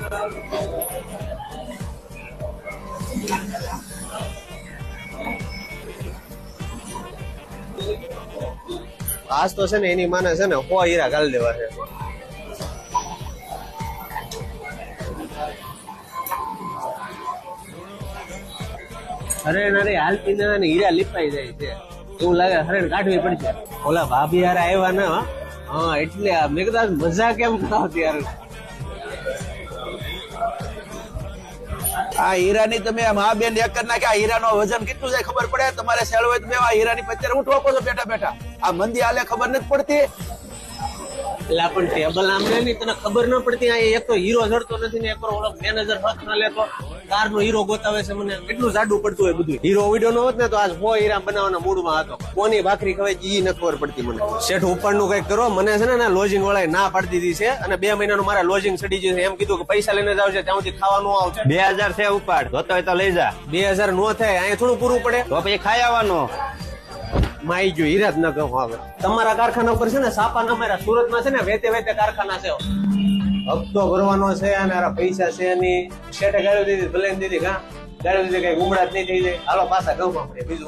આજ તો છે ને એની માને છે ને 100 હીરા ગાલી દેવા છે. અરે અરે હાલતી ને હીરા લીપાઈ જાય છે એવું લાગે. હરે કાઢવી પડશે. ઓલા ભાભી યાર આવ્યા ને હા એટલે મેં કીધું મજા કેમ આવતી યાર. આ હીરાની તમે મા બેન એક કરી નાખે. આ હીરાનો વજન કેટલું જાય ખબર પડે તમારે? સેલ હોય તમે આ હીરાની પચાર હું ઠોકો છો બેઠા બેઠા. આ મંદી હાલે ખબર નથી પડતી. એટલે પણ ટેબલ આમ નહીં તને ખબર ન પડતી. એક તો હીરો જડતો નથી ને એક ઓલો મેનેજર હક ના લેતો કાર નો હીરો ગોતાવે છે. મને કેટલું જાડું પડતું હોય બધું. હીરો વિડીયો નો હોત ને તો આજ 100 હીરા બનાવવાના મૂડમાં હતો. કોની ભાખરી ખવાય ઈ ન ખબર પડતી મને. શેઠ ઉપરનું કઈક કરો. મને છે ને લોજિંગ વાળા ના પાડી દીધી છે અને 2 મહિનાનું મારા લોજિંગ સડી ગયું છે. એમ કીધું કે પૈસા લઈને જ આવશે ત્યાં સુધી ખાવાનું આવશે. 2000 છે ઉપાડ જોતો હોય તો લઈ જા. 2000 નો થાય અહીંયા થોડું પૂરું પડે તો પછી ખાઈ આવવાનું. માઈ જો હીરા જ ન કહું. હવે તમારા કારખાના ઉપર છે ને સાપા ના મારા સુરતમાં છે ને વેતે કારખાના છે. હપ્તો ભરવાનો છે અને પૈસા છે એની શેઠે ગાળ્યું દીધી ભલે દીધી. ગાળ્યું દીધી કઈ ગુમડા જ નહીં થઈ જાય. હાલો પાછા ઘઉં માં પડે બીજું